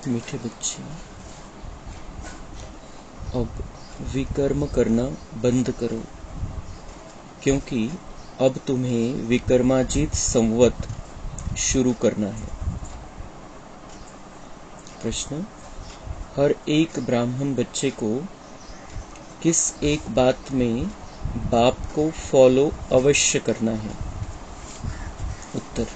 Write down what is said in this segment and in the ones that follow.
मीठे बच्चे, अब विकर्म करना बंद करो, क्योंकि अब तुम्हें विक्रमाजित संवत शुरू करना है। प्रश्न: हर एक ब्राह्मण बच्चे को किस एक बात में बाप को फॉलो अवश्य करना है? उत्तर: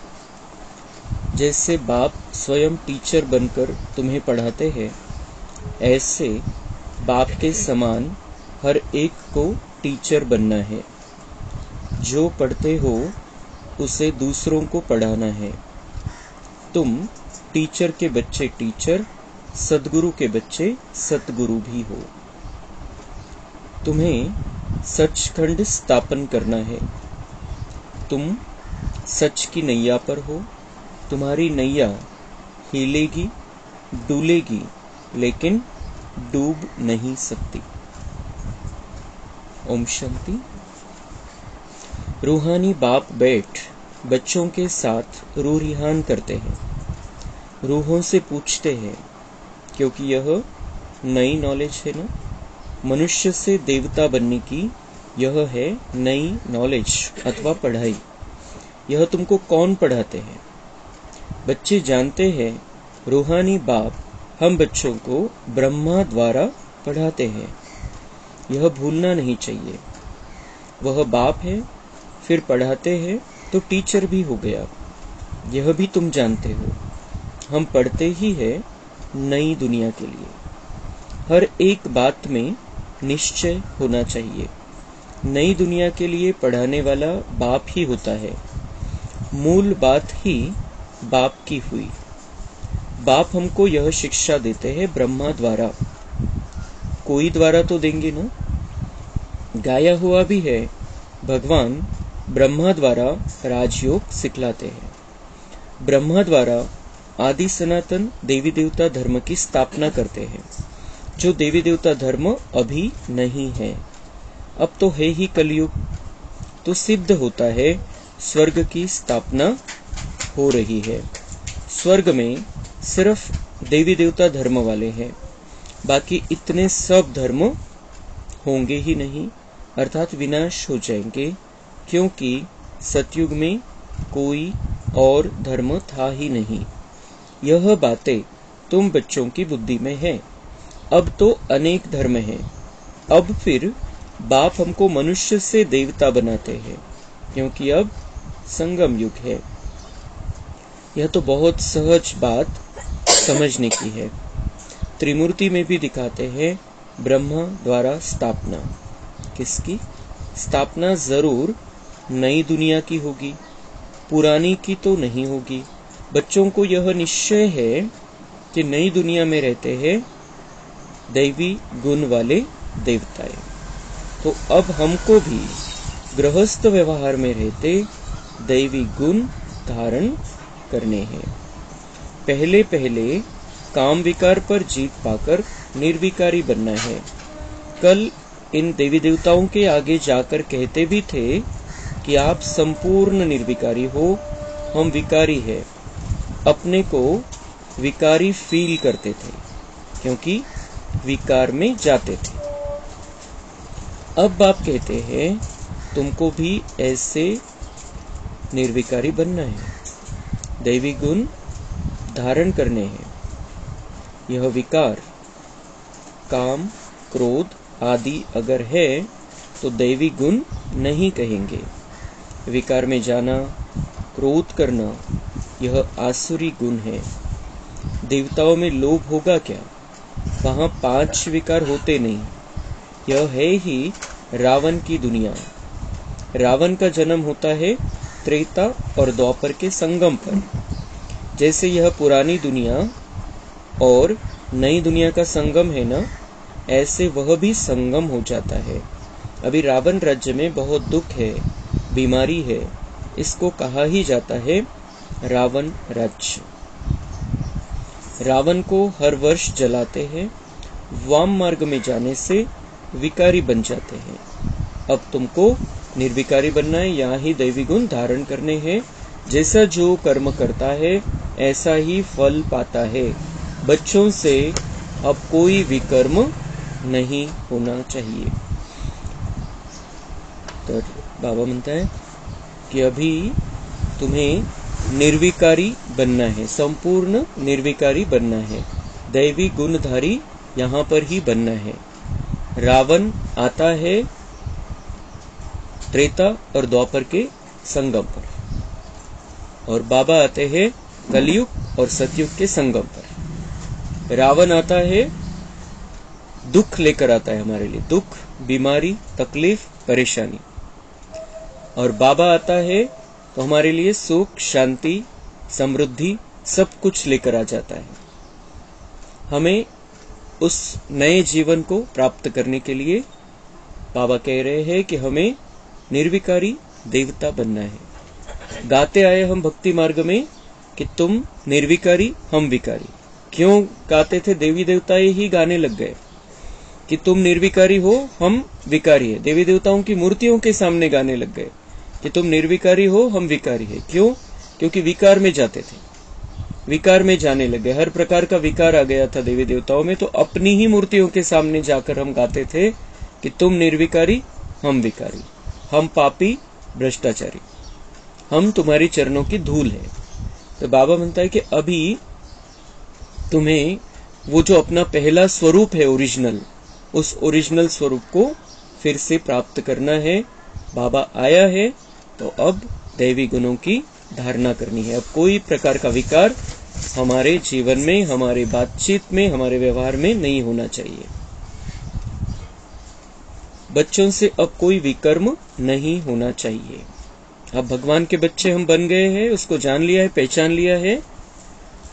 जैसे बाप स्वयं टीचर बनकर तुम्हें पढ़ाते हैं, ऐसे बाप के समान हर एक को टीचर बनना है। जो पढ़ते हो उसे दूसरों को पढ़ाना है। तुम टीचर के बच्चे टीचर, सद्गुरु के बच्चे सतगुरु भी हो। तुम्हें सचखंड स्थापन करना है। तुम सच की नैया पर हो। तुम्हारी नैया हिलेगी, डुलेगी, लेकिन डूब नहीं सकती। ओम शांति। रूहानी बाप बैठ बच्चों के साथ रूह रिहान करते हैं, रूहों से पूछते हैं, क्योंकि यह नई नॉलेज है ना। मनुष्य से देवता बनने की यह है नई नॉलेज अथवा पढ़ाई। यह तुमको कौन पढ़ाते हैं? बच्चे जानते हैं रूहानी बाप हम बच्चों को ब्रह्मा द्वारा पढ़ाते हैं। यह भूलना नहीं चाहिए। वह बाप है, फिर पढ़ाते हैं तो टीचर भी हो गया। यह भी तुम जानते हो। हम पढ़ते ही है नई दुनिया के लिए। हर एक बात में निश्चय होना चाहिए। नई दुनिया के लिए पढ़ाने वाला बाप ही होता है। मूल बात ही बाप की हुई। बाप हमको यह शिक्षा देते हैं ब्रह्मा द्वारा। कोई द्वारा तो देंगे ना। गाया हुआ भी है, भगवान ब्रह्मा द्वारा राजयोग सिखलाते हैं। ब्रह्मा द्वारा आदि सनातन देवी देवता धर्म की स्थापना करते हैं, जो देवी देवता धर्म अभी नहीं है। अब तो है ही कलयुग, तो सिद्ध होता है स्वर्ग की स्थापना हो रही है। स्वर्ग में सिर्फ देवी देवता धर्म वाले हैं, बाकी इतने सब धर्म होंगे ही नहीं, अर्थात विनाश हो जाएंगे, क्योंकि सतयुग में कोई और धर्म था ही नहीं। यह बातें तुम बच्चों की बुद्धि में है। अब तो अनेक धर्म हैं। अब फिर बाप हमको मनुष्य से देवता बनाते हैं, क्योंकि अब संगम युग है। यह तो बहुत सहज बात समझने की है। त्रिमूर्ति में भी दिखाते हैं ब्रह्मा द्वारा स्थापना। किसकी स्थापना? जरूर नई दुनिया की होगी, पुरानी की तो नहीं होगी। बच्चों को यह निश्चय है कि नई दुनिया में रहते हैं दैवी गुण वाले देवताएं। तो अब हमको भी गृहस्थ व्यवहार में रहते दैवी गुण धारण करने हैं। पहले पहले काम विकार पर जीत पाकर निर्विकारी बनना है। कल इन देवी देवताओं के आगे जाकर कहते भी थे कि आप संपूर्ण निर्विकारी हो, हम विकारी है। अपने को विकारी फील करते थे, क्योंकि विकार में जाते थे। अब बाप कहते हैं तुमको भी ऐसे निर्विकारी बनना है, दैवी गुण धारण करने हैं। यह विकार काम क्रोध आदि अगर है तो दैवी गुण नहीं कहेंगे। विकार में जाना, क्रोध करना, यह आसुरी गुण है। देवताओं में लोभ होगा क्या? वहां 5 विकार होते नहीं। यह है ही रावण की दुनिया। रावण का जन्म होता है त्रेता और द्वापर के संगम पर। जैसे यह पुरानी दुनिया और नई दुनिया का संगम है ना, ऐसे वह भी संगम हो जाता है। अभी रावण राज्य में बहुत दुख है, बीमारी है, इसको कहा ही जाता है रावण राज्य। रावण को हर वर्ष जलाते हैं। वाम मार्ग में जाने से विकारी बन जाते हैं। अब तुमको निर्विकारी बनना है, यहाँ ही दैवी गुण धारण करने हैं। जैसा जो कर्म करता है ऐसा ही फल पाता है। बच्चों से अब कोई विकर्म नहीं होना चाहिए। तर बाबा म्हणता है कि अभी तुम्हें निर्विकारी बनना है, संपूर्ण निर्विकारी बनना है, दैवी गुणधारी यहाँ पर ही बनना है। रावण आता है त्रेता और द्वापर के संगम पर, और बाबा आते हैं कलयुग और सतयुग के संगम पर। रावण आता है, दुख लेकर आता है हमारे लिए, दुख, बीमारी, तकलीफ, परेशानी, और बाबा आता है तो हमारे लिए सुख, शांति, समृद्धि सब कुछ लेकर आ जाता है। हमें उस नए जीवन को प्राप्त करने के लिए बाबा कह रहे हैं कि हमें निर्विकारी देवता बनना है। गाते आए हम भक्ति मार्ग में कि तुम निर्विकारी हम विकारी। क्यों गाते थे? देवी देवताएं ही गाने लग गए कि तुम निर्विकारी हो, हम विकारी है। देवी देवताओं की मूर्तियों के सामने गाने लग गए कि तुम निर्विकारी हो, हम विकारी है। क्यों? क्योंकि विकार में जाते थे, विकार में जाने लगे। हर प्रकार का विकार आ गया था देवी देवताओं में, तो अपनी ही मूर्तियों के सामने जाकर हम गाते थे कि तुम निर्विकारी, हम विकारी, हम पापी, भ्रष्टाचारी, हम तुम्हारी चरणों की धूल है। तो बाबा म्हणता है कि अभी तुम्हें वो जो अपना पहला स्वरूप है ओरिजिनल, उस ओरिजिनल स्वरूप को फिर से प्राप्त करना है। बाबा आया है तो अब दैवी गुणों की धारणा करनी है। अब कोई प्रकार का विकार हमारे जीवन में, हमारे बातचीत में, हमारे व्यवहार में नहीं होना चाहिए। बच्चों से अब कोई विकर्म नहीं होना चाहिए। अब भगवान के बच्चे हम बन गए हैं, उसको जान लिया है, पहचान लिया है,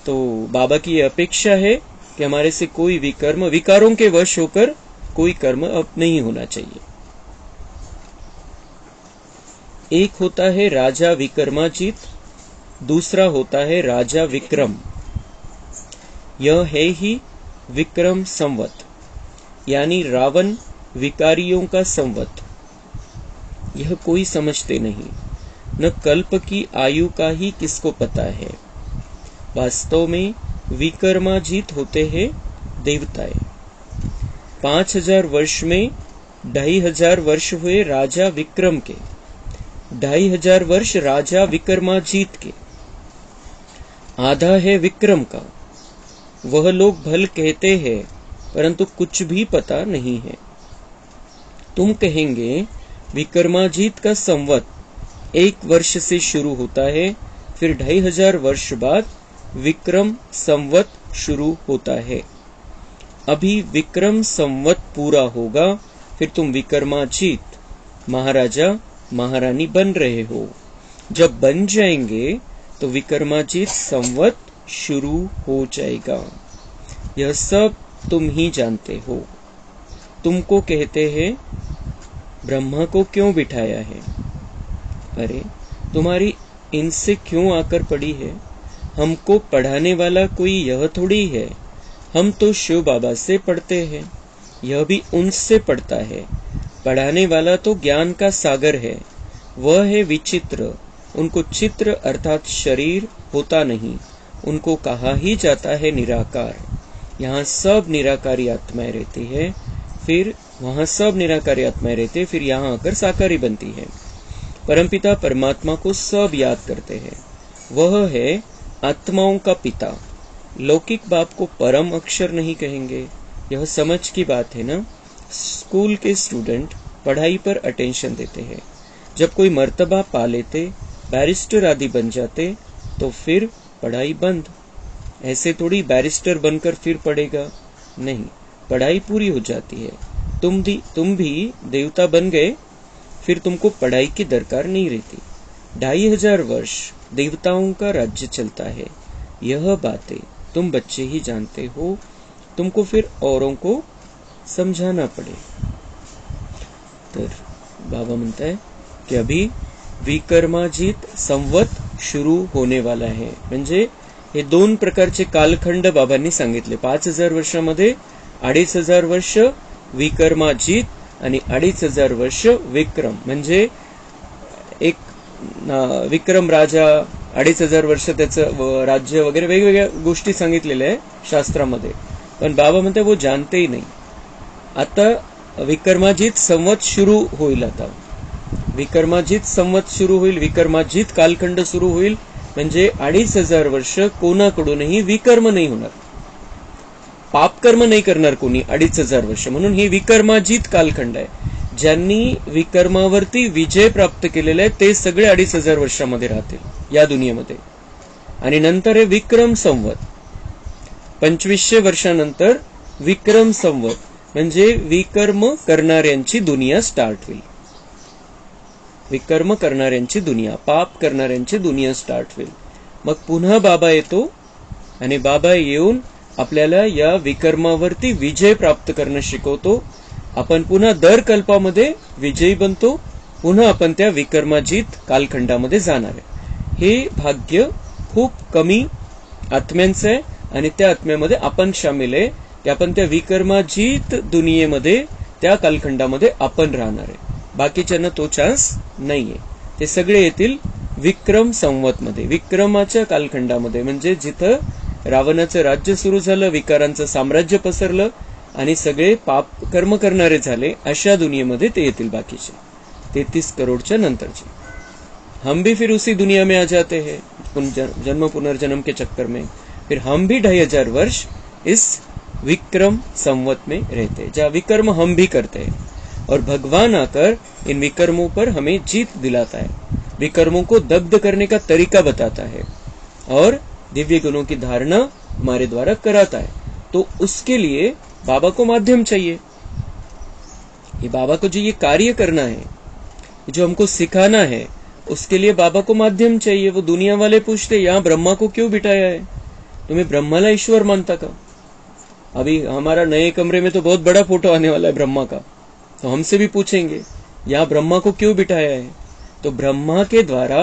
तो बाबा की यह अपेक्षा है कि हमारे से कोई विकर्म, विकारों के वश होकर कोई कर्म अब नहीं होना चाहिए। एक होता है राजा विक्रमाजीत, दूसरा होता है राजा विक्रम। यह है ही विक्रम संवत, यानी रावण विकारियों का संवत। यह कोई समझते नहीं, न कल्प की आयु का ही किसको पता है। वास्तव में विक्रमाजीत होते हैं देवताएं। 5000 वर्ष में 2500 वर्ष हुए राजा विक्रम के, 2500 वर्ष राजा विक्रमाजीत के, आधा है विक्रम का। वह लोग भल कहते हैं परंतु कुछ भी पता नहीं है। तुम कहेंगे विक्रमाजीत का संवत 1 वर्ष से शुरू होता है, फिर 2500 वर्ष बाद विक्रम संवत शुरू होता है। अभी विक्रम संवत पूरा होगा, फिर तुम विक्रमाजीत महाराजा महारानी बन रहे हो। जब बन जाएंगे तो विक्रमाजीत संवत शुरू हो जाएगा। यह सब तुम ही जानते हो। तुमको कहते हैं ब्रह्मा को क्यों बिठाया है? अरे तुम्हारी इनसे क्यों आकर पड़ी है? हमको पढ़ाने वाला कोई यह थोड़ी है। हम तो शिव बाबा से पढ़ते हैं, यह भी उनसे पढ़ता है। पढ़ाने वाला तो ज्ञान का सागर है, वह है विचित्र। उनको चित्र अर्थात शरीर होता नहीं, उनको कहा ही जाता है निराकार। यहाँ सब निराकारी आत्माएं रहती है, फिर वहाँ सब निराकारी आत्माएं रहते, फिर यहाँ आकर साकारी बनती है। परमपिता परमात्मा को सब याद करते हैं, वह है आत्माओं का पिता। लौकिक बाप को परम अक्षर नहीं कहेंगे, यह समझ की बात है ना। स्कूल के स्टूडेंट पढ़ाई पर अटेंशन देते हैं, जब कोई मर्तबा पा लेते, बैरिस्टर आदि बन जाते, तो फिर पढ़ाई बंद। ऐसे थोड़ी बैरिस्टर बनकर फिर पढ़ेगा, नहीं, पढ़ाई पूरी हो जाती है। तुम भी देवता बन गए, फिर तुमको पढ़ाई की दरकार नहीं रहती। 2500 वर्ष देवताओं का राज्य चलता है, यह बातें तुम बच्चे ही जानते हो, तुमको फिर औरों को समझाना पड़े। तर बाबा म्हणता है की अभी विक्रमाजीत संवत शुरू होने वाला है। म्हणजे हे 2 प्रकारचे कालखंड बाबांनी सांगितले। 5000 वर्षामध्ये 2500 वर्ष विक्रमाजीत आणि 2500 वर्ष विक्रम। म्हणजे एक विक्रम राजा 2500 वर्ष त्याचं राज्य वगैरे वेगवेगळ्या गोष्टी सांगितलेल्या आहे शास्त्रामध्ये. पण बाबा म्हणते वो जानते ही नाही. आता विक्रमाजित संवत सुरू होईल. आता विक्रमाजित संवत सुरू होईल, विक्रमाजित कालखंड सुरू होईल. म्हणजे 2500 वर्ष कोणाकडूनही विकर्म नाही होणार, पापकर्म नाही करणार कोणी 2500 वर्ष. म्हणून ही विकर्माजित कालखंड आहे. ज्यांनी विकर्मावरती विजय प्राप्त केलेला आहे ते सगळे 2500 वर्षामध्ये राहतील या दुनियेमध्ये. आणि नंतर हे विक्रम संवत, 2500 वर्षानंतर विक्रम संवत म्हणजे विकर्म करणाऱ्यांची दुनिया स्टार्ट होईल. विकर्म करणाऱ्यांची दुनिया, पाप करणाऱ्यांची दुनिया स्टार्ट होईल. मग पुन्हा बाबा येतो आणि बाबा येऊन आपल्याला या विकर्मावरती विजय प्राप्त करणं शिकवतो. आपण पुन्हा दर कल्पामध्ये विजयी बनतो. पुन्हा आपण त्या विकर्माजित कालखंडामध्ये जाणार आहे. हे भाग्य खूप कमी आत्म्यांचं आहे आणि त्या आत्म्यामध्ये आपण सामील आहे की आपण त्या विकर्माजित दुनियेमध्ये त्या कालखंडामध्ये आपण राहणार आहे. बाकीच्यांना तो चान्स नाहीये. ते सगळे येतील विक्रम संवत मध्ये, विक्रमाच्या कालखंडामध्ये. म्हणजे जिथं रावणाचं राज्य सुरू झालं, विकारांचं साम्राज्य पसरलं आणि सगळे पाप कर्म करणारे झाले, अशा दुनियेमध्ये ते येतील बाकीचे 33 करोडच्या नंतरचे. हम भी फिर उसी दुनिया में आ जाते हैं, जन्म पुनर्जन्म के चक्कर में. फिर हम भी 2500 वर्ष इस विक्रम संवत में रहते हैं, जहाँ विकर्म हम भी करते हैं. और भगवान आकर इन विकर्मों पर हमें जीत दिलाता है, विकर्मों को दग्ध करने का तरीका बताता है और दिव्य गुणों की धारणा हमारे द्वारा कराता है. तो उसके लिए बाबा को माध्यम चाहिए. ये बाबा को जो ये कार्य करना है, जो हमको सिखाना है, उसके लिए बाबा को माध्यम चाहिए. वो दुनिया वाले पूछते यहाँ ब्रह्मा को क्यों बिठाया है, तुम्हें ब्रह्मा ला ईश्वर मानता का? अभी हमारा नए कमरे में तो बहुत बड़ा फोटो आने वाला है ब्रह्मा का, तो हमसे भी पूछेंगे यहाँ ब्रह्मा को क्यों बिठाया है. तो ब्रह्मा के द्वारा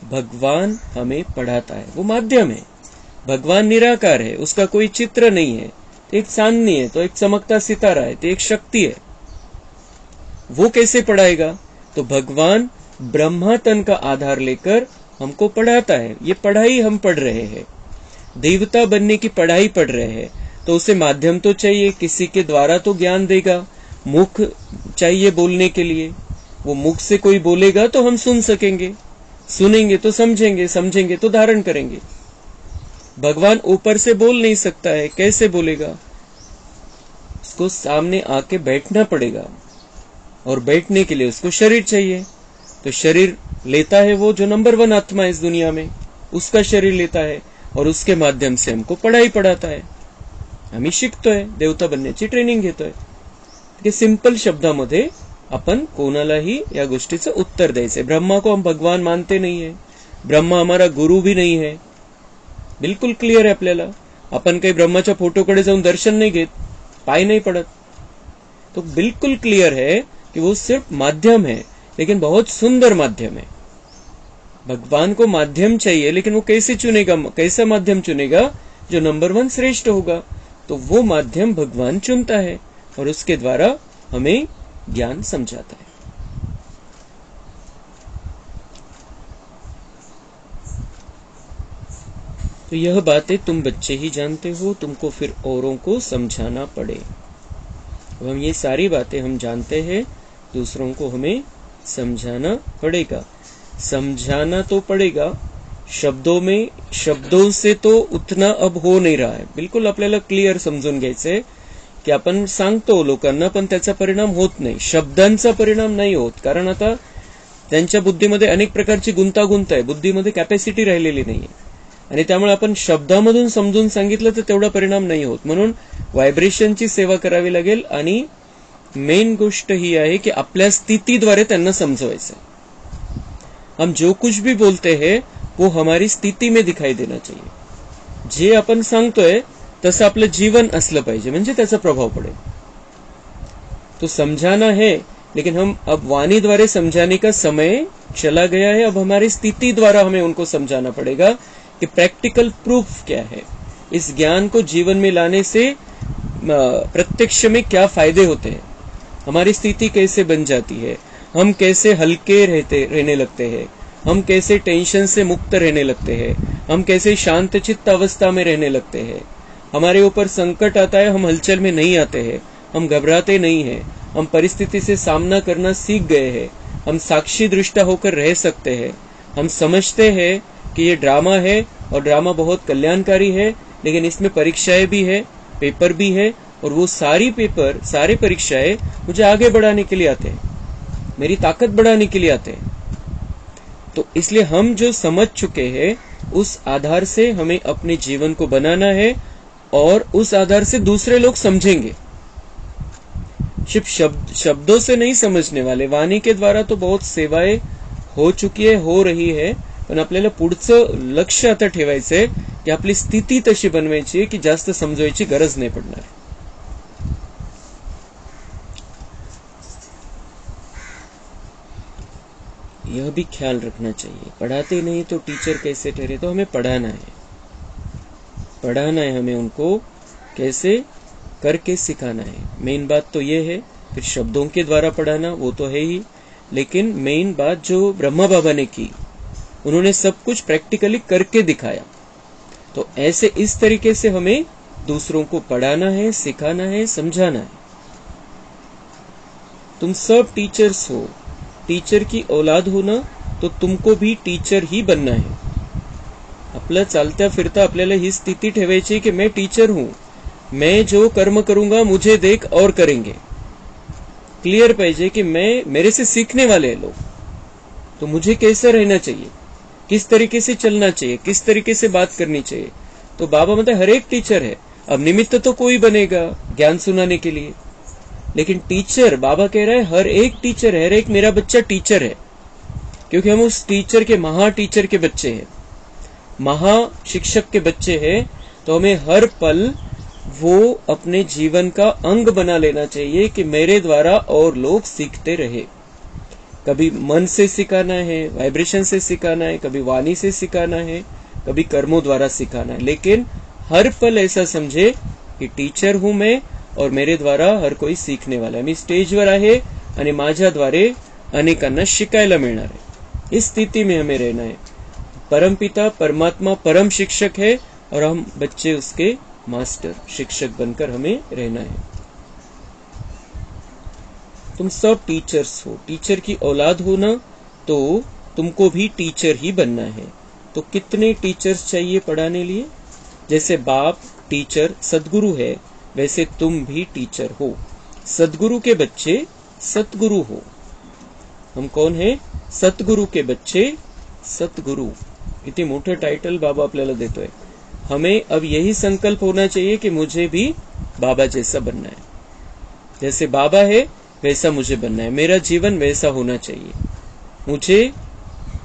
भगवान हमें पढ़ाता है, वो माध्यम है. भगवान निराकार है, उसका कोई चित्र नहीं है, तो एक चांदनी है, तो एक चमकता सितारा है, तो एक शक्ति है. वो कैसे पढ़ाएगा? तो भगवान ब्रह्मा तन का आधार लेकर हमको पढ़ाता है. ये पढ़ाई हम पढ़ रहे हैं, देवता बनने की पढ़ाई पढ़ रहे हैं, तो उसे माध्यम तो चाहिए, किसी के द्वारा तो ज्ञान देगा. मुख चाहिए बोलने के लिए, वो मुख से कोई बोलेगा तो हम सुन सकेंगे, सुनेंगे तो समझेंगे, समझेंगे तो धारण करेंगे. भगवान ऊपर से बोल नहीं सकता है, कैसे बोलेगा? उसको सामने आके बैठना पड़ेगा और बैठने के लिए उसको शरीर चाहिए. तो शरीर लेता है वो जो नंबर 1 आत्मा इस दुनिया में, उसका शरीर लेता है और उसके माध्यम से हमको पढ़ाई पढ़ाता है. आम्ही शिकतोय, देवता बनण्याची ट्रेनिंग घेतोय. सिंपल शब्दामध्ये आपण कोणालाही या गोष्टीचं उत्तर द्यायचंय. ब्रह्मा को हम भगवान मानते नहीं है, ब्रह्मा हमारा गुरु भी नहीं है, बिल्कुल क्लियर आहे आपल्याला. आपण काही ब्रह्माच्या फोटोकडे जाऊन दर्शन नाही घेत, पाय नहीं पड़त. तो बिल्कुल क्लियर है कि वो सिर्फ माध्यम है, लेकिन बहुत सुंदर माध्यम है. भगवान को माध्यम चाहिए, लेकिन वो कैसे चुनेगा, कैसा माध्यम चुनेगा? जो नंबर 1 श्रेष्ठ होगा. तो वो माध्यम भगवान चुनता है और उसके द्वारा हमें ज्ञान समझाता है. तो यह बातें तुम बच्चे ही जानते हो, तुमको फिर औरों को समझाना पड़े. अब हम ये सारी बातें हम जानते हैं, दूसरों को हमें समझाना पड़ेगा. समझाना तो पड़ेगा शब्दों में, शब्दों से तो उतना अब हो नहीं रहा है. बिल्कुल आपल्याला क्लिअर समजून घ्यायचंय की आपण सांगतो लोकांना, पण त्याचा परिणाम होत नाही, शब्दांचा परिणाम नाही होत. कारण आता त्यांच्या बुद्धीमध्ये अनेक प्रकारची गुंतागुंत आहे, बुद्धीमध्ये कॅपॅसिटी राहिलेली नाहीये आणि त्यामुळे आपण शब्दामधून समजून सांगितलं तर तेवढा परिणाम नाही होत. म्हणून व्हायब्रेशनची सेवा करावी लागेल आणि मेन गोष्ट ही आहे की आपल्या स्थितीद्वारे त्यांना समजवायचं. हम जो कुछ भी बोलते हैं वो हमारी स्थिति में दिखाई देना चाहिए. जे आपण सांगतोय तसं आपलं जीवन असलं पाहिजे, म्हणजे त्याचा प्रभाव पडेल. तो समझाना है, लेकिन हम अब वाणी द्वारे समझाने का समय चला गया है. अब हमारी स्थिति द्वारा हमें उनको समझाना पड़ेगा कि प्रैक्टिकल प्रूफ क्या है, इस ज्ञान को जीवन में लाने से प्रत्यक्ष में क्या फायदे होते हैं, हमारी स्थिति कैसे बन जाती है, हम कैसे हल्के रहने लगते हैं, हम कैसे टेंशन से मुक्त रहने लगते हैं, हम कैसे शांत चित्त अवस्था में रहने लगते हैं। हमारे ऊपर संकट आता है, हम हलचल में नहीं आते हैं, हम घबराते नहीं हैं, हम परिस्थिति से सामना करना सीख गए हैं, हम साक्षी दृष्टा होकर रह सकते हैं। हम समझते हैं कि ये ड्रामा है और ड्रामा बहुत कल्याणकारी है, लेकिन इसमें परीक्षाएं भी है, पेपर भी है, और वो सारे परीक्षाएं मुझे आगे बढ़ाने के लिए आते हैं, मेरी ताकत बढ़ाने के लिए आते हैं। तो इसलिए हम जो समझ चुके हैं उस आधार से हमें अपने जीवन को बनाना है, और उस आधार से दूसरे लोग समझेंगे। सिर्फ शब्दों से नहीं समजने वाले, वाणी के द्वारा तो बहुत सेवाएं हो चुकी है, हो रही है, पण आपल्याला पुढचं लक्ष आता ठेवायचंय की आपली स्थिती तशी बनवायची की जास्त समजवायची गरज नाही पडणार। यह भी ख्याल रखना चाहिए, पढ़ाते नहीं तो टीचर कैसे ठहरे, तो हमें पढ़ाना है हमें उनको कैसे करके सिखाना है। मेन बात तो ये है, फिर शब्दों के द्वारा पढ़ाना वो तो है ही, लेकिन मेन बात जो ब्रह्मा बाबा ने की, उन्होंने सब कुछ प्रैक्टिकली करके दिखाया। तो ऐसे इस तरीके से हमें दूसरों को पढ़ाना है, सिखाना है, समझाना है। तुम सब टीचर्स हो, टीचर की औलाद हो ना, तो तुमको भी टीचर ही बनना है। आपलं चालत्या फिरता आपल्याला ही स्थिती ठेवायची की मैं टीचर हूं, मैं जो कर्म करूंगा मुझे देख और करेंगे। क्लियर पाहिजे कि मेरे से सीखने वाले हैं लोग, तो मुझे कैसा रहना चाहिए, किस तरीके से चलना चाहिए, किस तरीके से बात करनी चाहिए। तो बाबा मतलब हर एक टीचर है। अब निमित्त तो कोई बनेगा ज्ञान सुनाने के लिए, लेकिन टीचर बाबा कह रहा है हर एक टीचर है, हर एक मेरा बच्चा टीचर है, क्योंकि हम उस टीचर के महा टीचर के बच्चे हैं, महा शिक्षक के बच्चे हैं। तो हमें हर पल वो अपने जीवन का अंग बना लेना चाहिए कि मेरे द्वारा और लोग सीखते रहे। कभी मन से सिखाना है, वाइब्रेशन से सिखाना है, कभी वाणी से सिखाना है, कभी कर्मों द्वारा सिखाना है, लेकिन हर पल ऐसा समझे कि टीचर हूं मैं और मेरे द्वारा हर कोई सीखने वाला है। मी स्टेजवर आहे आणि माझ्याद्वारे अनेकांना शिकायला मिळणार आहे। इस स्थिति में हमें रहना है। परमपिता परमात्मा परम शिक्षक है और हम बच्चे उसके मास्टर शिक्षक बनकर हमें रहना है। तुम सब टीचर्स हो, टीचर की औलाद हो ना, तो तुमको भी टीचर ही बनना है। तो कितने टीचर्स चाहिए पढ़ाने लिए? जैसे बाप टीचर सदगुरु है, वैसे तुम भी टीचर हो। सदगुरु के बच्चे सतगुरु हो। हम कौन है? सतगुरु के बच्चे सतगुरु। इतने मोठं टाइटल बाबा आपल्याला देतोय। हमें अब यही संकल्प होना चाहिए कि मुझे भी बाबा जैसा बनना है। जैसे बाबा है वैसा मुझे बनना है, मेरा जीवन वैसा होना चाहिए। मुझे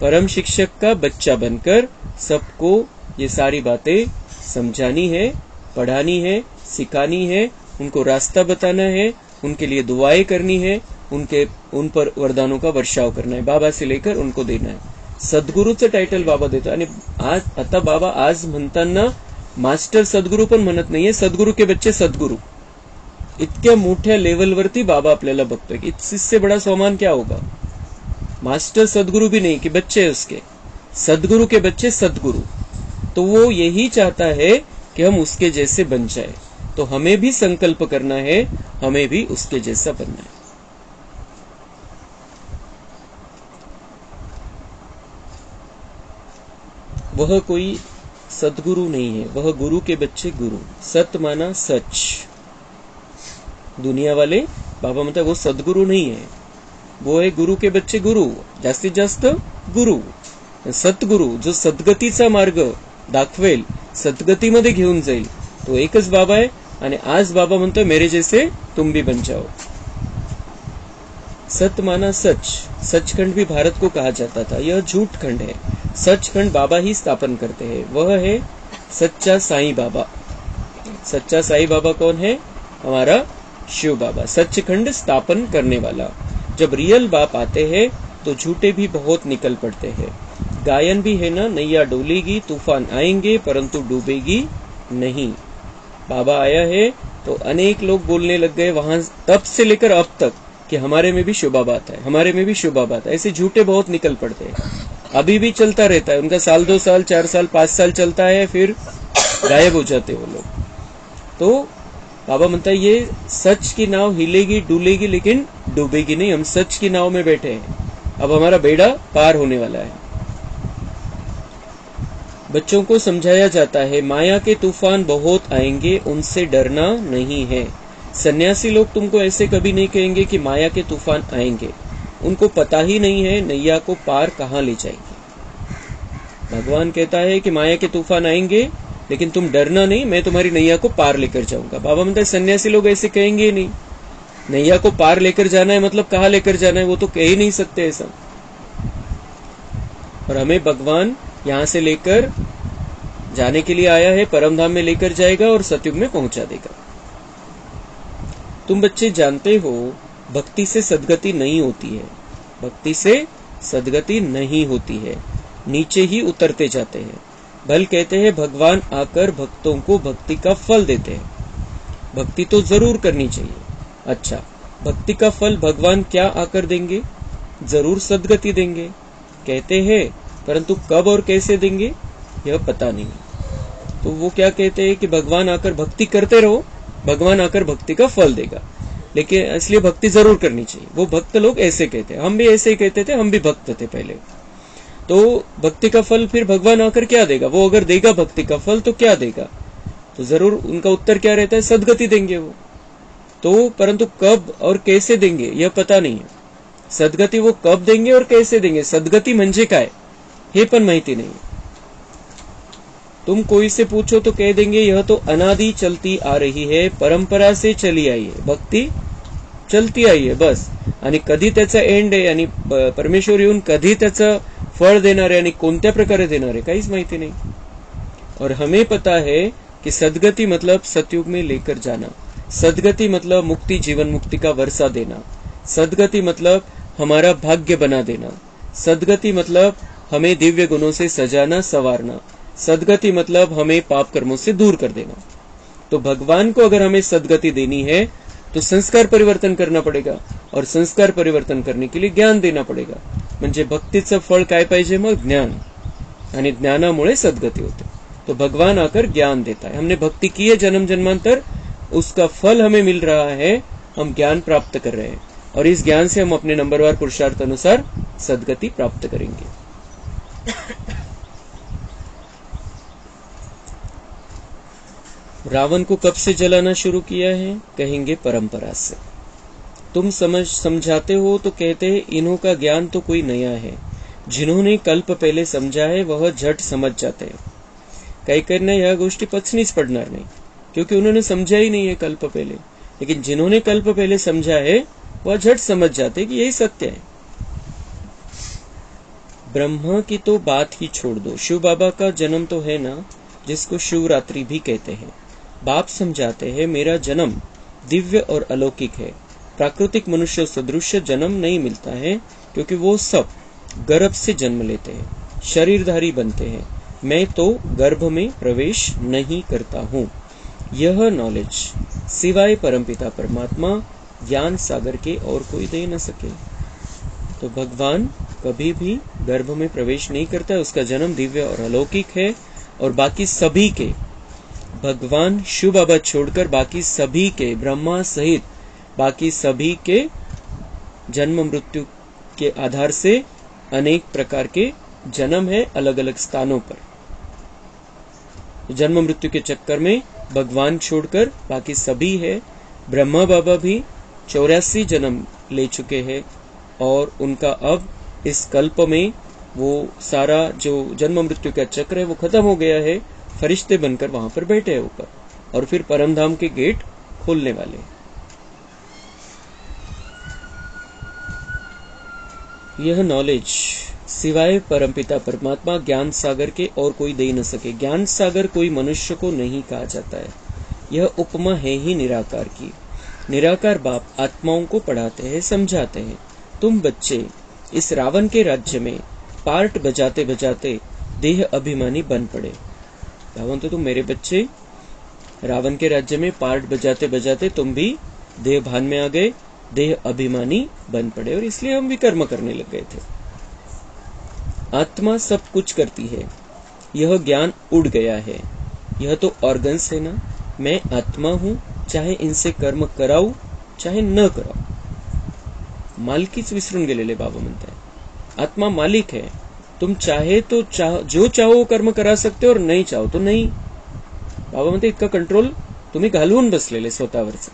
परम शिक्षक का बच्चा बनकर सबको ये सारी बातें समझानी है, पढ़ानी है, सिखानी है, उनको रास्ता बताना है, उनके लिए दुआएं करनी है, उन पर वरदानों का वर्षाव करना है, बाबा से लेकर उनको देना है। सद्गुरूचं टायटल बाबा देतो आणि आज आता बाबा आज म्हणताना मास्टर सद्गुरू पण म्हणत नाहीये, सद्गुरू के बच्चे सद्गुरू। इतक्या मोठ्या लेवलवरती बाबा आपल्याला बघतोय कि इससे बड़ा सम्मान क्या होगा। मास्टर सद्गुरु भी नहीं कि बच्चे उसके, सद्गुरु के बच्चे सद्गुरु। तो वो यही चाहता है कि हम उसके जैसे बन जाए। तो हमें भी संकल्प करना है, हमें भी उसके जैसा बनना है। वह कोई सद्गुरु नहीं है, वह गुरु के बच्चे गुरु। सत माना सच। दुनिया वाले बाबा म्हणतात वो सद्गुरु नहीं है, वो है गुरु के बच्चे गुरु, जास्तीत जास्त गुरु। सतगुरु जो सद्गतीचा मार्ग दाखवेल, सद्गतीमध्ये घेऊन जाईल, तो एकच बाबा आहे। आणि आज बाबा म्हणतोय मेरे जैसे तुम भी बन जाओ। सत माना सच। सचखंड भी भारत को कहा जाता था, यह झूठ खंड है। सचखंड बाबा ही स्थापन करते हैं, वह है सच्चा साईं बाबा। सच्चा साईं बाबा कौन है? हमारा शिव बाबा, सचखंड स्थापन करने वाला। जब रियल बाप आते हैं तो झूठे भी बहुत निकल पड़ते हैं। गायन भी है ना, नैया डोलेगी तूफान आएंगे परंतु डूबेगी नहीं। बाबा आया है तो अनेक लोग बोलने लग गए वहां तब से लेकर अब तक कि हमारे में भी शुभ बात है, हमारे में भी शुभ बात है। ऐसे झूठे बहुत निकल पड़ते हैं, अभी भी चलता रहता है उनका, साल 2 साल 4 साल 5 साल चलता है, फिर गायब हो जाते वो लोग। तो बाबा म्हणता है ये सच की नाव हिलेगी डुलेगी लेकिन डूबेगी नहीं, हम सच की नाव में बैठे हैं, अब हमारा बेड़ा पार होने वाला है। बच्चों को समझाया जाता है माया के तूफान बहुत आएंगे, उनसे डरना नहीं है। सन्यासी लोग तुमको ऐसे कभी नहीं कहेंगे कि माया के तूफान आएंगे, उनको पता ही नहीं है नैया को पार कहाँ ले जाएंगे। भगवान कहता है कि माया के तूफान आएंगे लेकिन तुम डरना नहीं, मैं तुम्हारी नैया को पार लेकर जाऊंगा। बाबा म्हणता है सन्यासी लोग ऐसे कहेंगे ही नहीं, नैया को पार लेकर जाना है मतलब कहाँ लेकर जाना है वो तो कह ही नहीं सकते ऐसा। और हमें भगवान यहाँ से लेकर जाने के लिए आया है, परम धाम में लेकर जाएगा और सतयुग में पहुंचा देगा। तुम बच्चे जानते हो भक्ति से सद्गति नहीं होती है, भक्ति से सद्गति नहीं होती है, नीचे ही उतरते जाते हैं। भल कहते हैं भगवान आकर भक्तों को भक्ति का फल देते हैं, भक्ति तो जरूर करनी चाहिए। अच्छा, भक्ति का फल भगवान क्या आकर देंगे? जरूर सद्गति देंगे कहते हैं, परंतु कब और कैसे देंगे यह पता नहीं। तो वो क्या कहते हैं कि भगवान आकर भक्ति करते रहो, भगवान आकर भक्ति का फल देगा, लेकिन इसलिए भक्ति जरूर करनी चाहिए। वो भक्त लोग ऐसे कहते हैं, हम भी ऐसे ही कहते थे, हम भी भक्त थे पहले। तो भक्ति का फल फिर भगवान आकर क्या देगा? वो अगर देगा भक्ति का फल तो क्या देगा? तो जरूर उनका उत्तर क्या रहता है? सद्गति देंगे वो। तो परंतु कब और कैसे देंगे यह पता नहीं है। सद्गति वो कब देंगे और कैसे देंगे, सद्गति म्हणजे काय हे पण माहिती नहीं। तुम कोई से पूछो तो कह देंगे यह तो अनादि चलती आ रही है, परंपरा से चली आई है, भक्ती चलती आई है बस, आणि कधी त्याचा एंड आहे आणि परमेश्वर येऊन कधी त्याचं फळ देणार आहे आणि कोणत्या प्रकारे देणार आहे काहीच माहिती नहीं। और हमें पता है कि सद्गति मतलब सतयुग में लेकर जाना, सद्गति मतलब मुक्ति, जीवन मुक्ति का वर्षा देना, सद्गति मतलब हमारा भाग्य बना देना, सद्गति मतलब हमें दिव्य गुणों से सजाना संवारना, सद्गति मतलब हमें पाप कर्मों से दूर कर देना। तो भगवान को अगर हमें सद्गति देनी है तो संस्कार परिवर्तन करना पड़ेगा, और संस्कार परिवर्तन करने के लिए ज्ञान देना पड़ेगा। म्हणजे भक्तीचं फळ काय पाहिजे? मग ज्ञान, आणि ज्ञानामुळे सद्गति होते। तो भगवान आकर ज्ञान देता है, हमने भक्ति की है जन्म जन्मांतर, उसका फल हमें मिल रहा है, हम ज्ञान प्राप्त कर रहे हैं, और इस ज्ञान से हम अपने नंबरवार पुरुषार्थ अनुसार सद्गति प्राप्त करेंगे। रावण को कब से जलाना शुरू किया है? कहेंगे परंपरा से। तुम समझाते हो तो कहते हैं इन्हों का ज्ञान तो कोई नया है, जिन्होंने कल्प पहले समझा है वह झट समझ जाते हैं। काही काहींना या गोष्टी पचनीच पडणार नाही, क्योंकि उन्होंने समझा ही नहीं है कल्प पहले, लेकिन जिन्होंने कल्प पहले समझा है वह झट समझ जाते कि यही सत्य है। ब्रह्मा की तो बात ही छोड़ दो, शिव बाबा का जन्म तो है ना, जिसको शिवरात्रि भी कहते हैं। बाप समझाते हैं मेरा जन्म दिव्य और अलौकिक है, प्राकृतिक मनुष्य सदृश जन्म नहीं मिलता है, क्योंकि वो सब गर्भ से जन्म लेते हैं, शरीरधारी बनते हैं। मैं तो गर्भ में प्रवेश नहीं करता हूँ। यह नॉलेज सिवाय परमपिता परमात्मा ज्ञान सागर के और कोई दे न सके। तो भगवान कभी भी गर्भ में प्रवेश नहीं करता है, उसका जन्म दिव्य और अलौकिक है, और बाकी सभी के, भगवान शिव बाबा छोड़कर बाकी सभी के, ब्रह्मा सहित बाकी सभी के जन्म मृत्यु के आधार से अनेक प्रकार के जन्म है अलग अलग स्थानों पर। जन्म मृत्यु के चक्कर में भगवान छोड़कर बाकी सभी है। ब्रह्मा बाबा भी 84 जन्म ले चुके हैं, और उनका अब इस कल्प में वो सारा जो जन्म मृत्यु का चक्र है वो खत्म हो गया है। फरिश्ते बनकर वहां पर बैठे हैं ऊपर, और फिर परमधाम के गेट खोलने वाले। यह नॉलेज सिवाय परमपिता परमात्मा ज्ञान सागर के और कोई दे न सके। ज्ञान सागर कोई मनुष्य को नहीं कहा जाता है, यह उपमा है ही निराकार की। निराकार बाप आत्माओं को पढ़ाते हैं, समझाते हैं। तुम बच्चे इस रावण के राज्य में पार्ट बजाते बजाते देह अभिमानी बन पड़े। रावण तो तुम मेरे बच्चे, रावण के राज्य में पार्ट बजाते बजाते तुम भी देह भान में आ गए, देह अभिमानी बन पड़े, और इसलिए हम भी कर्म करने लग गए थे। आत्मा सब कुछ करती है, यह ज्ञान उड़ गया है। यह तो ऑर्गन्स है ना, मैं आत्मा हूं, चाहे इनसे कर्म कराऊ चाहे न कराऊ. मालकीच विसरून गेलेले बाबा म्हणतात. आत्मा मालिक है, तुम चाहे तो जो चाहो कर्म करा सकते और नहीं चाहो तो नहीं. बाबा म्हणते इतका कंट्रोल तुम्ही घालवून बसलेले स्वतःवरच.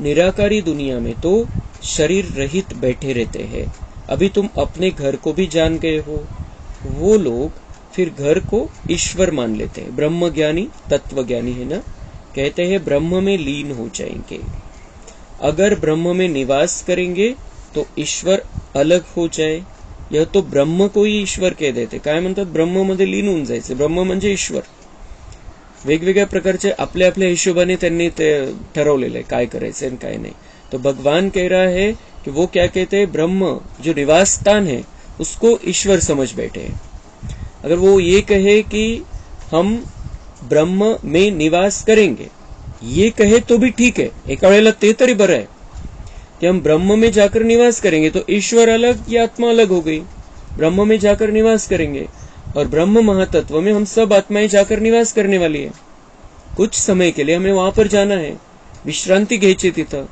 निराकारी दुनिया में तो शरीर रहित बैठे रहते हैं. अभी तुम अपने घर को भी जान गए हो. वो लोग फिर घर को ईश्वर मान लेते हैं. ब्रह्मज्ञानी तत्वज्ञानी है ना, कहते हैं ब्रह्म में लीन हो जाएंगे. अगर ब्रह्म में निवास करेंगे तो ईश्वर अलग हो जाए. यह तो ब्रह्म को ही ईश्वर कह देते. काय म्हणतात, ब्रह्म मध्ये लीन होऊन जायचे. ब्रह्म म्हणजे ईश्वर. वेगवेगळ्या प्रकारचे आपल्या आपल्या हिशोबाने त्यांनी ते ठरवलेलं आहे काय करायचं आणि काय नाही. तो भगवान कह रहा है कि वो क्या कहते हैं, ब्रह्म जो निवास स्थान है उसको ईश्वर समझ बैठे हैं. अगर वो ये कहे कि हम ब्रह्म में निवास करेंगे, ये कहे तो भी ठीक है. एका वेळेला ते तरी बरं आहे कि हम ब्रह्म में जाकर निवास करेंगे तो ईश्वर अलग या आत्मा अलग हो गई. ब्रह्म में जाकर निवास करेंगे और ब्रह्म महातत्व में हम सब आत्माएं जाकर निवास करने वाली है. कुछ समय के लिए हमें वहां पर जाना है, विश्रांती घ्यायची तिथं.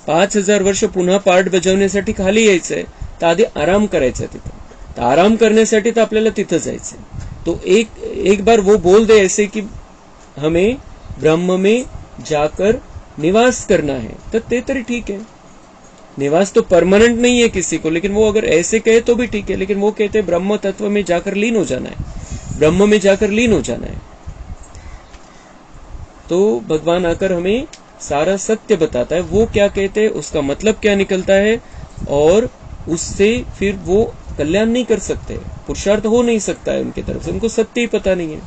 5000 वर्ष पुन्हा पाठ बजावण्यासाठी खाली यायचंय तर आधी आराम करायचा तिथं. तर आराम करण्यासाठी तर आपल्याला तिथं जायचंय. तो एक बार वो बोल दे ऐसे कि हमें ब्रह्म में जाकर निवास करना है, तो ते तरी ठीक है. निवास तो परमानेंट नहीं है किसी को, लेकिन वो अगर ऐसे कहे तो भी ठीक है. लेकिन वो कहते हैं ब्रह्म तत्व में जाकर लीन हो जाना है, ब्रह्म में जाकर लीन हो जाना है. तो भगवान आकर हमें सारा सत्य बताता है. वो क्या कहते हैं, उसका मतलब क्या निकलता है, और उससे फिर वो कल्याण नहीं कर सकते, पुरुषार्थ हो नहीं सकता है उनकी तरफ से. उनको सत्य ही पता नहीं है,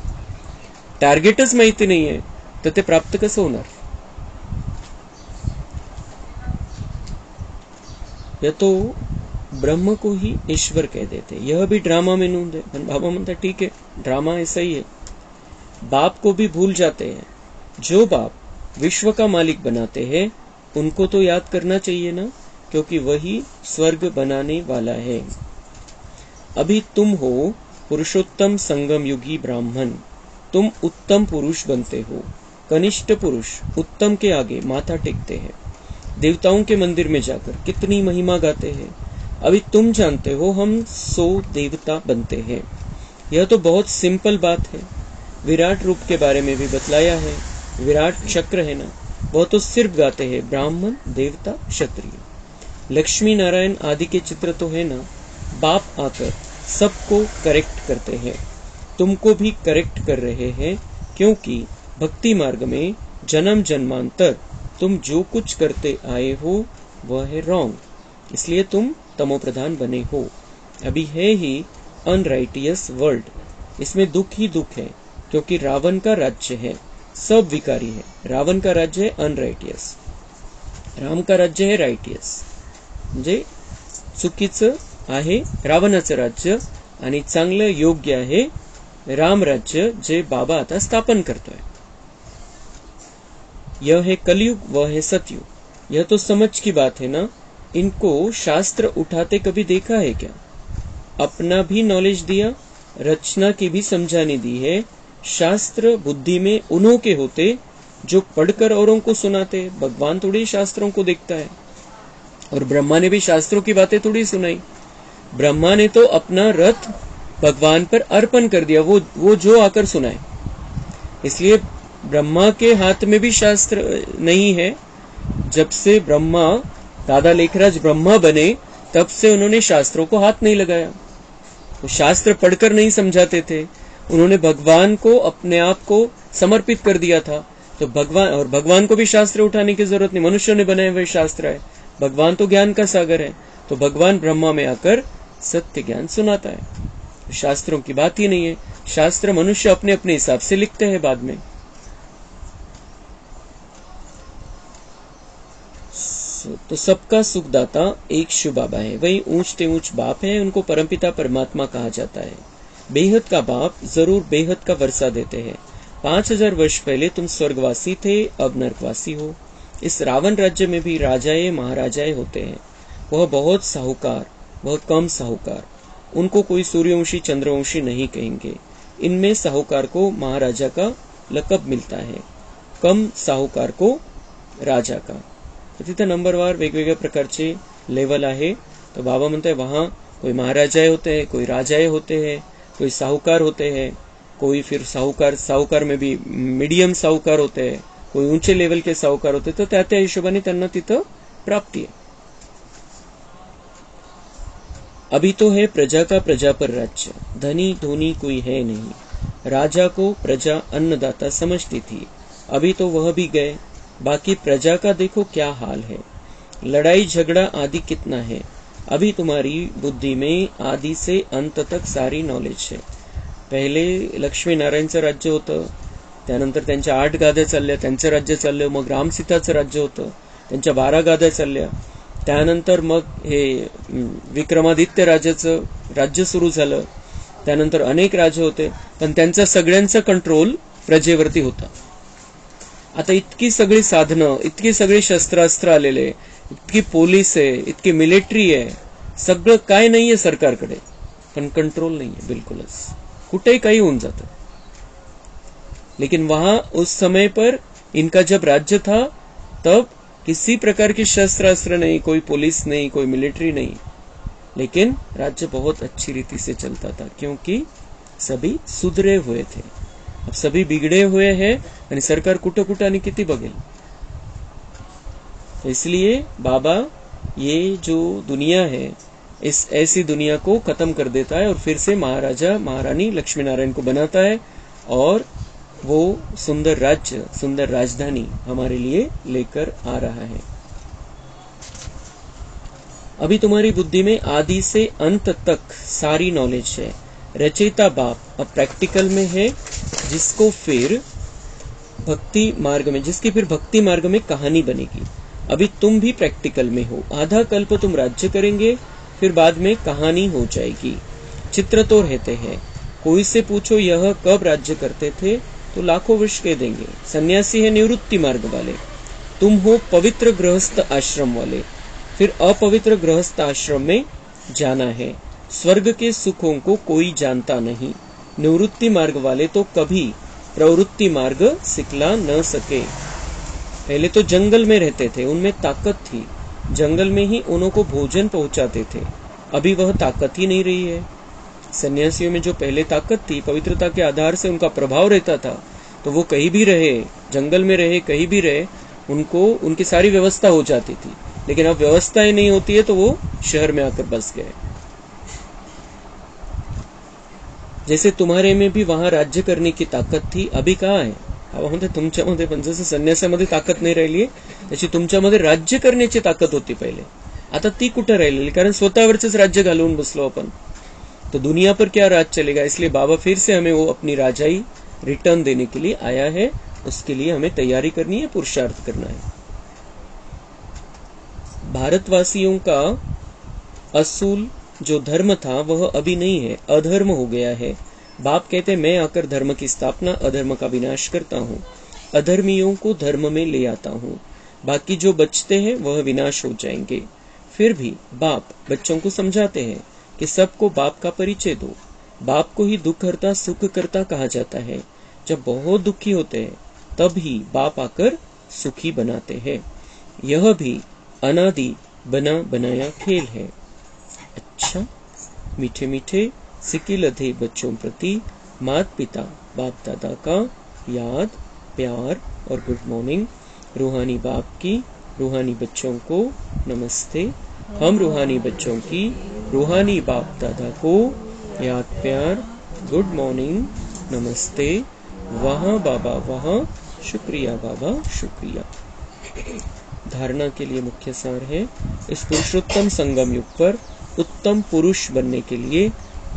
टार्गेटच माहिती नहीं है, तर ते प्राप्त कसं होणार. या तो ब्रह्म को ही ईश्वर कह देते. यह भी ड्रामा में नूंद है. बाबा म्हणता ठीक है, ड्रामा ऐसा ही है. बाप को भी भूल जाते हैं. जो बाप विश्व का मालिक बनाते हैं उनको तो याद करना चाहिए ना, क्योंकि वही स्वर्ग बनाने वाला है. अभी तुम हो पुरुषोत्तम संगम युगी ब्राह्मण. तुम उत्तम पुरुष बनते हो. कनिष्ठ पुरुष उत्तम के आगे माथा टेकते हैं. देवताओं के मंदिर में जाकर कितनी महिमा गाते हैं. अभी तुम जानते हो हम 100 देवता बनते हैं. यह तो बहुत सिंपल बात है. विराट रूप के बारे में भी बतलाया है. विराट चक्र है ना, वह तो सिर्फ गाते हैं ब्राह्मण देवता क्षत्रिय. लक्ष्मी नारायण आदि के चित्र तो है ना. बाप आकर सबको करेक्ट करते हैं. तुमको भी करेक्ट कर रहे हैं, क्योंकि भक्ति मार्ग में जन्म जन्मांतर तुम जो कुछ करते आए हो वह है रॉन्ग. इसलिए तुम तमोप्रधान बने हो. अभी है ही अनराइटियस वर्ल्ड. इसमें दुख ही दुख है, क्योंकि रावण का राज्य है. सब विकारी है. रावण का राज्य है अनराइटियस, राम का राज्य है राइटियस. म्हणजे चुकीचं आहे रावणाचं राज्य आणि चांगलं योग्य आहे राम राज्य, जे बाबा आता स्थापन करतोय. यह है कलयुग, वह है सतयुग. यह तो समझ की बात है ना. इनको शास्त्र उठाते कभी देखा है क्या. अपना भी नॉलेज दिया, रचना की भी समझानी दी है. शास्त्र बुद्धि में उन्हों के होते जो पढ़कर औरों को सुनाते. भगवान थोड़ी शास्त्रों को देखता है, और ब्रह्मा ने भी शास्त्रों की बातें थोड़ी सुनाई. ब्रह्मा ने तो अपना रथ भगवान पर अर्पण कर दिया, वो जो आकर सुनाए. इसलिए ब्रह्मा के हाथ में भी शास्त्र नहीं है. जब से ब्रह्मा दादा लेखराज ब्रह्मा बने तब से उन्होंने शास्त्रों को हाथ नहीं लगाया. वो शास्त्र पढ़कर नहीं समझाते थे. उन्होंने भगवान को अपने आप को समर्पित कर दिया था. तो भगवान को भी शास्त्र उठाने की जरूरत नहीं. मनुष्य ने बनाए हुए शास्त्र है. भगवान तो ज्ञान का सागर है. तो भगवान ब्रह्मा में आकर सत्य ज्ञान सुनाता है. शास्त्रों की बात ही नहीं है. शास्त्र मनुष्य अपने अपने हिसाब से लिखते हैं बाद में. तो सबका सुखदाता एक शिव बाबा है. वही ऊंच ते ऊंच बाप है, उनको परमपिता परमात्मा कहा जाता है. बेहद का बाप जरूर बेहद का वर्षा देते हैं. 5000 वर्ष पहले तुम स्वर्गवासी थे, अब नरकवासी हो. इस रावण राज्य में भी राजाएं महाराजाएं होते हैं. वह बहुत साहूकार वह कम साहूकार। उनको कोई सूर्यवंशी चंद्रवंशी नहीं कहेंगे। इनमें साहूकार को महाराजा का लकब मिळता है, कम साहूकार को राजा का। तर तिथे नंबरवार वेगवेगळ्या प्रकारचे लेवल आहे। तो बाबा म्हणते वहां कोई महाराजाए होते हैं, कोई राजाए होते हैं, कोई साहूकार होते हैं, कोई फिर साहूकार में भी मीडियम साहूकार होते हैं, कोई ऊंचे लेवल के साहूकार होते, तर त्या हिशोबाने त्यांना तिथं प्राप्ती आहे। अभी तो है प्रजा का प्रजा पर राज्य, धनी धोनी कोई है नहीं। राजा को प्रजा अन्नदाता समझती थी, अभी तो वह भी गए, बाकी प्रजा का देखो क्या हाल है। लड़ाई झगड़ा आदि कितना है, अभी तुम्हारी बुद्धि में आदि से अंत तक सारी नॉलेज है। पहिले लक्ष्मी नारायणचं राज्य होतं, त्यानंतर त्यांच्या 8 गाद्या चालल्या, त्यांचं राज्य चाललं, मग रामसीताचं राज्य होतं, त्यांच्या 12 गाद्या चालल्या, त्यानंतर मग हे विक्रमादित्य राजाचं राज्य सुरू झालं, त्यानंतर अनेक राजे होते, पण त्यांचा सगळ्यांचा कंट्रोल प्रजेवरती होता। आता इतकी सगळी साधनं, इतकी सगळी शस्त्रास्त्र आलेले, इतकी पोलीस आहे, इतकी मिलिटरी आहे, सगळं काय नाहीये सरकारकडे, पण कंट्रोल नाहीये बिल्कुलच, कुठेही काही होऊन जातं। लेकिन वहां उस समय पर इनका जब राज्य था तब किसी प्रकार की शस्त्रास्त्र नहीं, कोई पुलिस नहीं, कोई मिलिट्री नहीं, लेकिन राज्य बहुत अच्छी रीति से चलता था, क्योंकि सभी सुधरे हुए थे। अब सभी बिगड़े हुए हैं आणि सरकार कुठं कुठं आणि किती बघेल। तो इसलिए बाबा ये जो दुनिया है, इस ऐसी दुनिया को खत्म कर देता है और फिर से महाराजा महारानी लक्ष्मी नारायण को बनाता है और वो सुंदर राज्य, सुंदर राजधानी हमारे लिए लेकर आ रहा है। अभी तुम्हारी बुद्धि में आदि से अंत तक सारी नॉलेज है। रचयिता बाप अब प्रैक्टिकल में है, जिसको फिर भक्ति मार्ग में, जिसकी फिर भक्ति मार्ग में कहानी बनेगी। अभी तुम भी प्रैक्टिकल में हो, आधा कल्प तुम राज्य करेंगे, फिर बाद में कहानी हो जाएगी। चित्र तो रहते हैं, कोई से पूछो यह कब राज्य करते थे तो लाखों वर्ष कह देंगे। सन्यासी है निवृत्ति मार्ग वाले, तुम हो पवित्र गृहस्थ आश्रम वाले, फिर अपवित्र गृहस्थ आश्रम में जाना है। स्वर्ग के सुखों को कोई जानता नहीं, निवृत्ति मार्ग वाले तो कभी प्रवृत्ति मार्ग सिखला न सके। पहले तो जंगल में रहते थे, उनमें ताकत थी, जंगल में ही उन्हों को भोजन पहुंचाते थे, अभी वह ताकत ही नहीं रही है। सन्यासियों में जो पहले ताकत थी, पवित्रता के आधार से उनका प्रभाव रहता था, तो वो कहीं भी रहे, जंगल में रहे, कहीं भी रहे, उनको उनकी सारी व्यवस्था हो जाती थी। लेकिन अब व्यवस्थाएं नहीं होती है तो वो शहर में आकर बस गए। जैसे तुम्हारे में भी वहां राज्य करने की ताकत थी, अभी कहाँ है? म्हणते तुमच्यामध्ये पण जसं संन्यासामध्ये ताकद नाही राहिली, तशी तुमच्यामध्ये राज्य करण्याची ताकद होती पहिले, आता ती कुठे राहिलेली? कारण स्वतःवरच राज्य घालवून बसलो अपन, तो दुनिया पर क्या राज चलेगा? इसलिए बाबा फिर से हमें वो अपनी राजाई रिटर्न देने के लिए आया है, उसके लिए हमें तैयारी करनी है, पुरुषार्थ करना है। भारतवासियों का असूल जो धर्म था वह अभी नहीं है, अधर्म हो गया है। बाप कहते मैं आकर धर्म की स्थापना, अधर्म का विनाश करता हूँ, अधर्मियों को धर्म में ले आता हूँ, बाकी जो बचते हैं वह विनाश हो जाएंगे। फिर भी बाप बच्चों को समझाते हैं कि सबको बाप का परिचय दो। बाप को ही दुख हरता सुख करता कहा जाता है। जब बहुत दुखी होते हैं तब ही बाप आकर सुखी बनाते हैं। यह भी अनादि बना बनाया खेल है। अच्छा, मीठे मीठे सिकिलधे बच्चों प्रति माता पिता बाप दादा का याद, प्यार और गुड मॉर्निंग। रूहानी बाप की रूहानी बच्चों को नमस्ते। हम रूहानी बच्चों की रूहानी बाप दादा को याद, प्यार, गुड मॉर्निंग, नमस्ते। वहाँ बाबा वहाँ, शुक्रिया बाबा शुक्रिया। धारणा के लिए मुख्य सार है, इस पुरुषोत्तम संगम युग पर उत्तम पुरुष बनने के लिए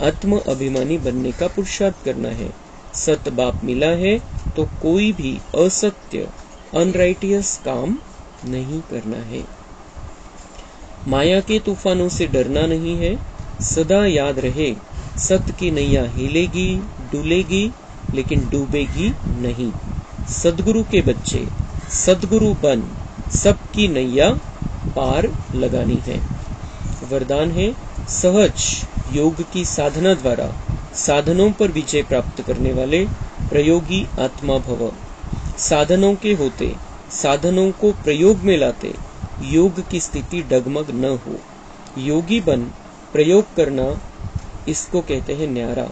आत्म अभिमानी बनने का पुरुषार्थ करना है। सत बाप मिला है तो कोई भी असत्य अनराइटियस काम नहीं करना है। माया के तूफानों से डरना नहीं है। सदा याद रहे, सत्य की नैया हिलेगी डुलेगी लेकिन डूबेगी नहीं। सदगुरु के बच्चे सदगुरु बन सबकी नैया पार लगानी है। वरदान है, सहज योग की साधना द्वारा साधनों पर विजय प्राप्त करने वाले प्रयोगी आत्मा भव। साधनों के होते साधनों को प्रयोग में लाते योग की स्थिति डगमग न हो। योगी बन प्रयोग करना, इसको कहते हैं न्यारा।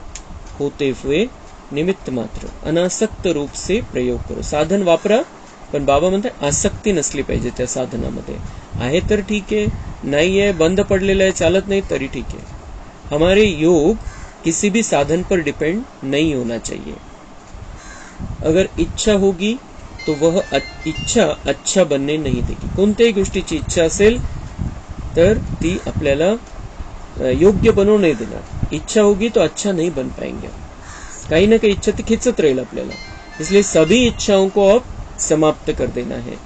होते हुए निमित्त मात्र अनासक्त रूप से प्रयोग करो। साधन वापरा, पण बाबा म्हणतात आसक्ती नसली पाहिजे त्या साधनामध्ये। आहे तर ठीक आहे, नाही आहे, बंद पडलेलं आहे, चालत नाही तरी ठीक है। हमारे योग किसी भी साधन पर डिपेंड नहीं होना चाहिए। अगर इच्छा होगी तो वह इच्छा अच्छा बनने नहीं देगी। कोणत्याही गोष्टीची इच्छा असेल तर ती आपल्याला योग्य बनवू नाही देणार। इच्छा होगी तो अच्छा नहीं बन पाएंगे। काही ना काही इच्छा ती खिंचत रहेल आपल्याला। इसलिए सभी इच्छाओं को अब समाप्त कर देना है।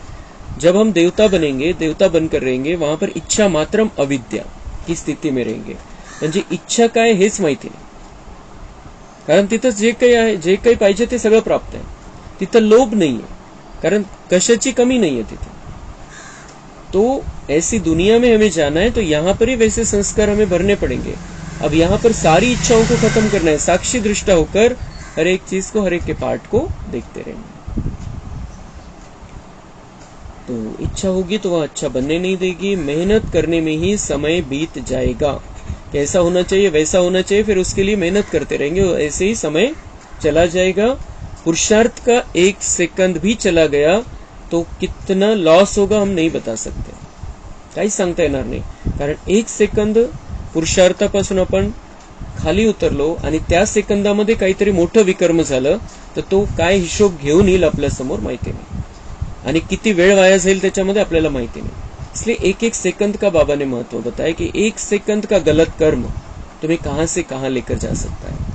जब हम देवता बनेंगे, देवता बनकर रहेंगे, वहां पर इच्छा मात्रम अविद्या की स्थिती में रहेंगे। म्हणजे इच्छा काय हेच माहिती नाही, कारण तिथं जे काही आहे, जे काही पाहिजे ते सगळं प्राप्त आहे। तिथं लोभ नाहीये, कारण कशाची कमी नाहीये तिथे। तो ऐसी दुनिया में हमें जाना है, तो यहाँ पर ही वैसे संस्कार हमें भरने पड़ेंगे। अब यहाँ पर सारी इच्छाओं को खत्म करना है, साक्षी दृष्टा होकर हर एक चीज को, हर एक के पार्ट को देखते रहेंगे। तो इच्छा होगी तो वह अच्छा बनने नहीं देगी। मेहनत करने में ही समय बीत जाएगा। कैसा होना चाहिए वैसा होना चाहिए, फिर उसके लिए मेहनत करते रहेंगे, ऐसे ही समय चला जाएगा। पुरुषार्थ का 1 सेकंद भी चला गया तो कितना लॉस होगा हम नहीं बता सकते, काहीच सांगता येणार नाही। कारण 1 सेकंद पुरुषार्थापासून आपण खाली उतरलो आणि त्या सेकंदामध्ये काहीतरी मोठं विकर्म झालं तर तो काय हिशोब घेऊन येईल आपल्या समोर माहिती नाही, आणि किती वेळ वाया जाईल त्याच्यामध्ये आपल्याला माहिती नाही। इसलिए 1-1 सेकंद का बाबा ने महत्व बताया कि 1 सेकंद का गलत कर्म तुम्हें कहां से कहां लेकर जा सकता है।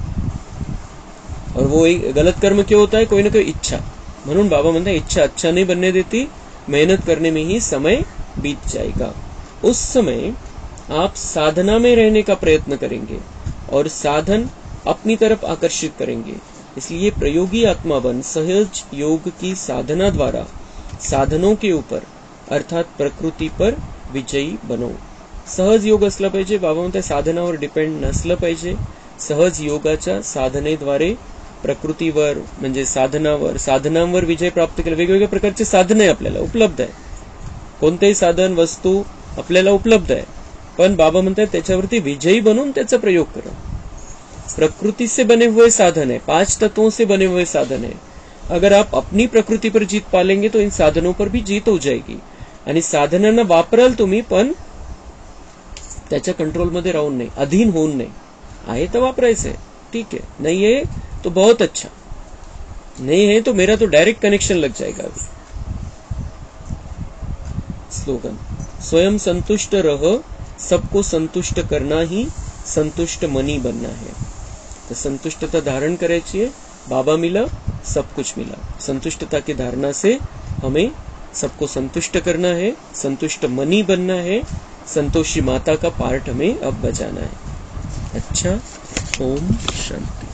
और वो एक गलत कर्म क्यों होता है? कोई ना कोई इच्छा। म्हणून बाबा म्हणता इच्छा अच्छा नहीं बनने देती, मेहनत करने में ही समय बीत जाएगा। उस समय आप साधना में रहने का प्रयत्न करेंगे और साधन अपनी तरफ आकर्षित करेंगे। इसलिए प्रयोगी आत्मा बन सहज योग की साधना द्वारा साधनों के ऊपर अर्थात प्रकृती पर विजयी बनो। सहज योग असला पाहिजे, बाबा म्हणतात साधनावर डिपेंड नसलं पाहिजे। सहज योगाच्या साधनेद्वारे प्रकृतीवर म्हणजे साधनांवर विजय प्राप्त केला। वेगवेगळ्या प्रकारचे साधन आहे आपल्याला उपलब्ध आहे, कोणतेही साधन वस्तू आपल्याला उपलब्ध आहे, पण बाबा म्हणतात त्याच्यावरती विजयी बनून त्याचा प्रयोग करा। प्रकृति से बने हुए साधन है, 5 तत्वों से बने हुए साधन है। अगर आप अपनी प्रकृति पर जीत पालेंगे तो इन साधनों पर भी जीत हो जाएगी। आणि साधनांना वापराल तुम्ही, पण त्याच्या कंट्रोलमध्ये राहून नाही, अधीन होऊन नाही। आहे तर वापरायचंय, ठीक है, नहीं है तो बहुत अच्छा, नहीं है तो मेरा तो डायरेक्ट कनेक्शन लग जाएगा अभी। स्लोगन, स्वयं संतुष्ट रह, सबको संतुष्ट करना ही संतुष्ट मनी बनना है। तो संतुष्टता धारण करायची है, बाबा मिला सब कुछ मिला। संतुष्टता की धारणा से हमें सबको संतुष्ट करना है, संतुष्ट मनी बनना है, संतोषी माता का पार्ट हमें अब बजाना है। अच्छा, ओम शांति।